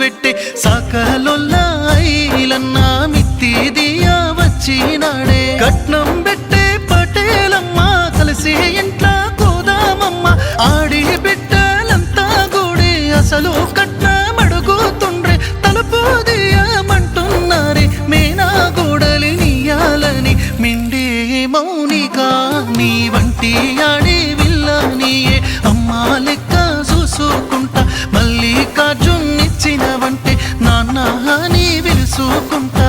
పెట్టే సాకలొల్లా ఐలన్నా మిత్తి దియా వచ్చినాడే కట్నం పెట్టే పటేలమ్మ కలిసి ఇంట్లో కోదామమ్మ ఆడి బిడ్డలంతా గూడి అసలు కట్నం అడుగుతుండ్రే తలుపు దియమంటున్నారే మేనా గూడలి నీయాలని మిండే మౌనిగా నీ వంటి ఆడి విల్లానియే అమ్మా లెక్క చూసుకుంటా మళ్ళీ కార్జున్నిచ్చినవంటే నాన్న అని పిలుచుకుంటా